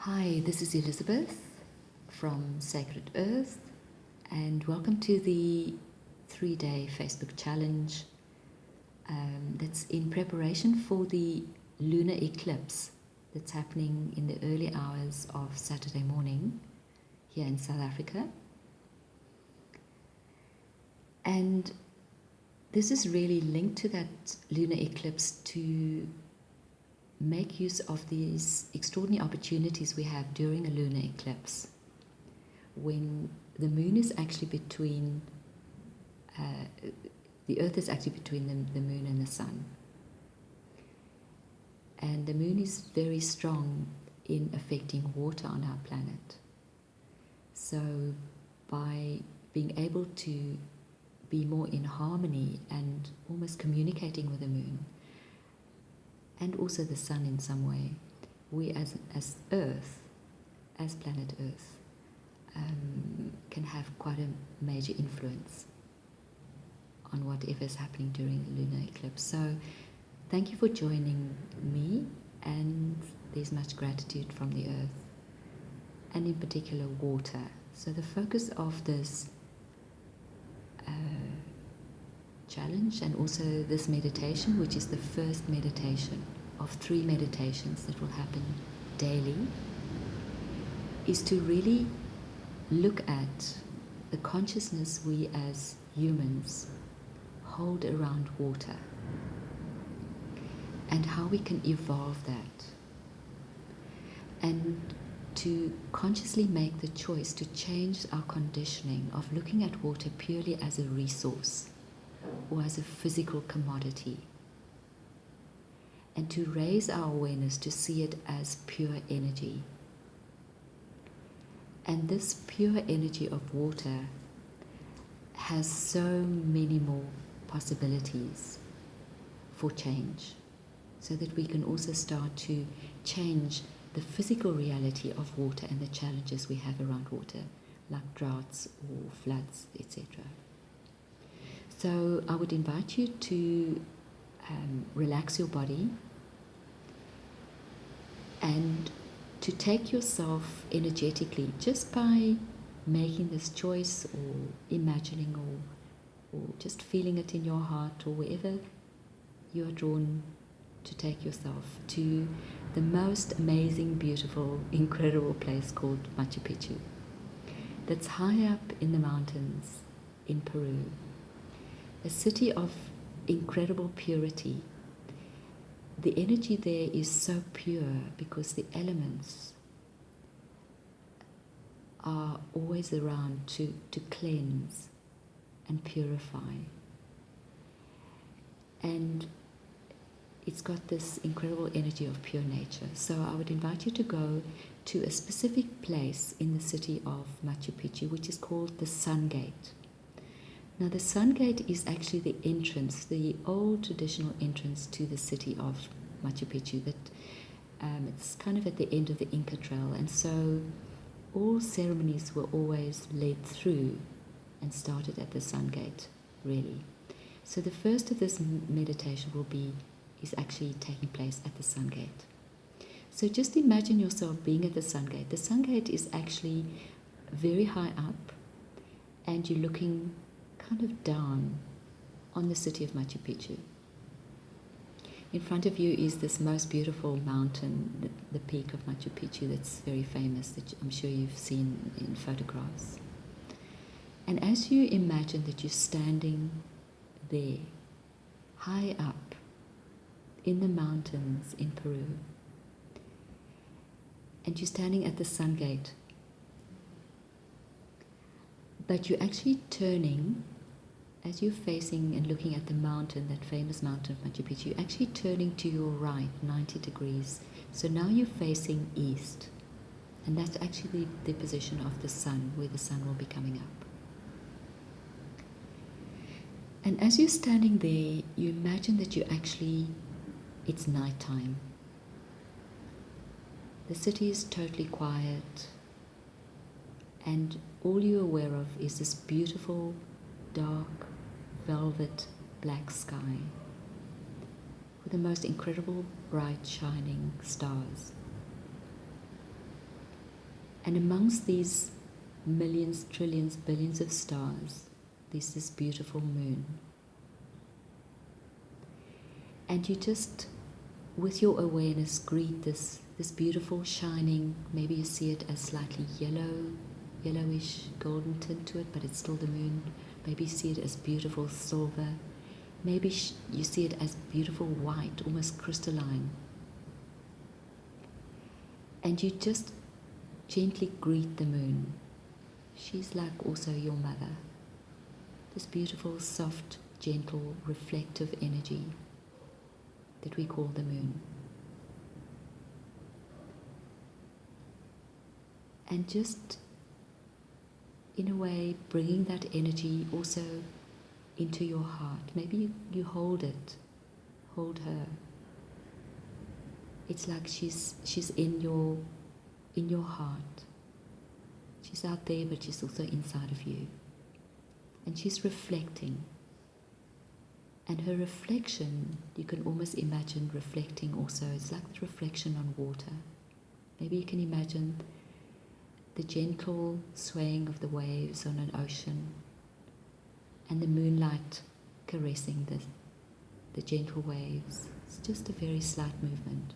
Hi, this is Elizabeth from Sacred Earth, and welcome to the 3-day Facebook challenge that's in preparation for the lunar eclipse that's happening in the early hours of Saturday morning here in South Africa. And this is really linked to that lunar eclipse to make use of these extraordinary opportunities we have during a lunar eclipse when the moon is actually between, the earth is actually between the moon and the sun. And the moon is very strong in affecting water on our planet. So by being able to be more in harmony and almost communicating with the moon, and also the sun in some way, we as Earth, as planet Earth, can have quite a major influence on whatever is happening during the lunar eclipse. So thank you for joining me, and there's much gratitude from the Earth, and in particular water. So the focus of this challenge and also this meditation, which is the first meditation of 3 meditations that will happen daily, is to really look at the consciousness we as humans hold around water and how we can evolve that, and to consciously make the choice to change our conditioning of looking at water purely as a resource or as a physical commodity, and to raise our awareness to see it as pure energy. And this pure energy of water has so many more possibilities for change, so that we can also start to change the physical reality of water and the challenges we have around water, like droughts or floods, etc. So I would invite you to relax your body and to take yourself energetically just by making this choice or imagining or just feeling it in your heart or wherever you are drawn to take yourself to the most amazing, beautiful, incredible place called Machu Picchu, that's high up in the mountains in Peru. A city of incredible purity. The energy there is so pure because the elements are always around to cleanse and purify. And it's got this incredible energy of pure nature. So I would invite you to go to a specific place in the city of Machu Picchu, which is called the Sun Gate. Now the Sun Gate is actually the entrance, the old traditional entrance to the city of Machu Picchu. That it's kind of at the end of the Inca Trail, and so all ceremonies were always led through and started at the Sun Gate, really. So the first of this meditation is actually taking place at the Sun Gate. So just imagine yourself being at the Sun Gate. The Sun Gate is actually very high up, and you're looking kind of down on the city of Machu Picchu. In front of you is this most beautiful mountain, the peak of Machu Picchu, that's very famous, that I'm sure you've seen in photographs. And as you imagine that you're standing there, high up in the mountains in Peru, and you're standing at the Sun Gate, but you're actually turning, as you're facing and looking at the mountain, that famous mountain of Machu Picchu, you're actually turning to your right 90 degrees. So now you're facing east, and that's actually the position of the sun, where the sun will be coming up. And as you're standing there, you imagine that it's nighttime. The city is totally quiet, and all you're aware of is this beautiful, dark, velvet black sky with the most incredible, bright, shining stars. And amongst these millions, trillions, billions of stars, there's this beautiful moon. And you just, with your awareness, greet this beautiful shining, maybe you see it as slightly yellowish, golden tint to it, but it's still the moon. Maybe you see it as beautiful silver. Maybe you see it as beautiful white, almost crystalline. And you just gently greet the moon. She's like also your mother. This beautiful, soft, gentle, reflective energy that we call the moon. And just, in a way, bringing that energy also into your heart. Maybe you hold it, hold her. It's like she's in your heart. She's out there, but she's also inside of you. And she's reflecting. And her reflection, you can almost imagine reflecting also. It's like the reflection on water. Maybe you can imagine the gentle swaying of the waves on an ocean and the moonlight caressing the gentle waves. It's just a very slight movement.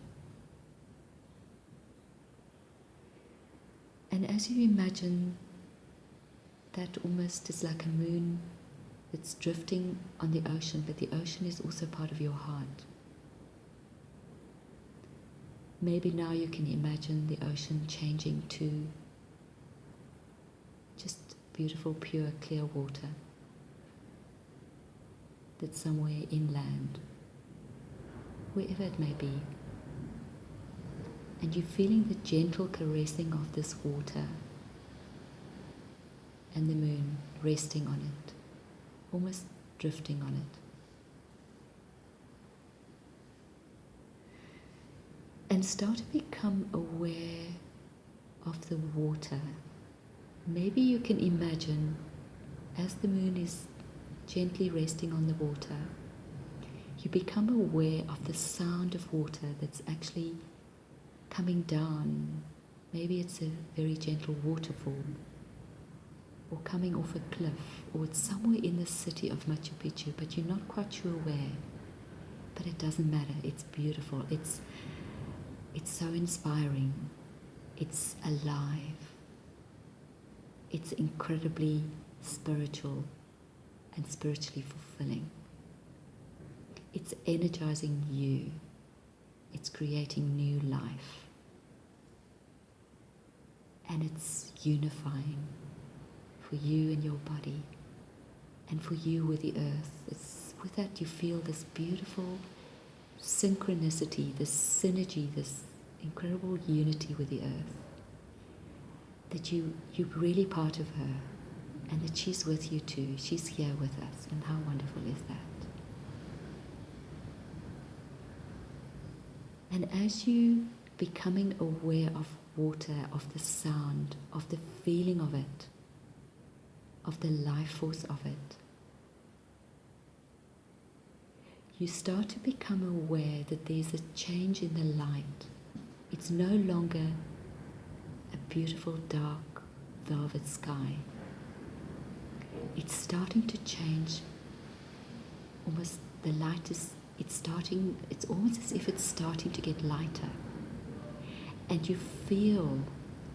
And as you imagine that almost is like a moon that's drifting on the ocean, but the ocean is also part of your heart. Maybe now you can imagine the ocean changing to just beautiful, pure, clear water that's somewhere inland, wherever it may be. And you're feeling the gentle caressing of this water and the moon resting on it, almost drifting on it. And start to become aware of the water. Maybe you can imagine as the moon is gently resting on the water, you become aware of the sound of water that's actually coming down. Maybe it's a very gentle waterfall, or coming off a cliff, or it's somewhere in the city of Machu Picchu, but you're not quite sure where. But it doesn't matter, it's beautiful, it's so inspiring, it's alive, it's incredibly spiritual and spiritually fulfilling. It's energizing you, it's creating new life, and it's unifying for you and your body, and for you with the earth. It's with that you feel this beautiful synchronicity, this synergy, this incredible unity with the earth, that you're really part of her, and that she's with you too. She's here with us, and how wonderful is that? And as you becoming aware of water, of the sound, of the feeling of it, of the life force of it, you start to become aware that there's a change in the light. It's no longer a beautiful dark velvet sky. It's starting to change. Almost the light is, it's almost as if it's starting to get lighter. And you feel,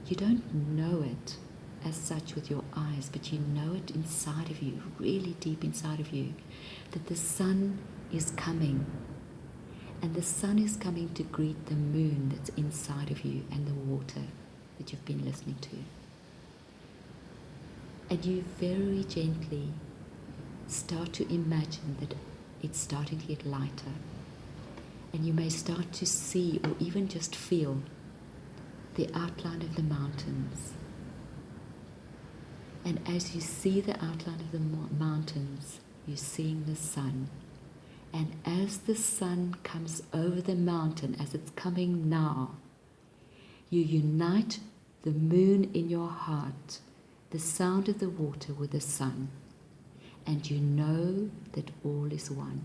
you don't know it as such with your eyes, but you know it inside of you, really deep inside of you, that the sun is coming. And the sun is coming to greet the moon that's inside of you and the water that you've been listening to. And you very gently start to imagine that it's starting to get lighter. And you may start to see or even just feel the outline of the mountains. And as you see the outline of the mountains, you're seeing the sun. And as the sun comes over the mountain, as it's coming now, you unite the moon in your heart, the sound of the water with the sun, and you know that all is one.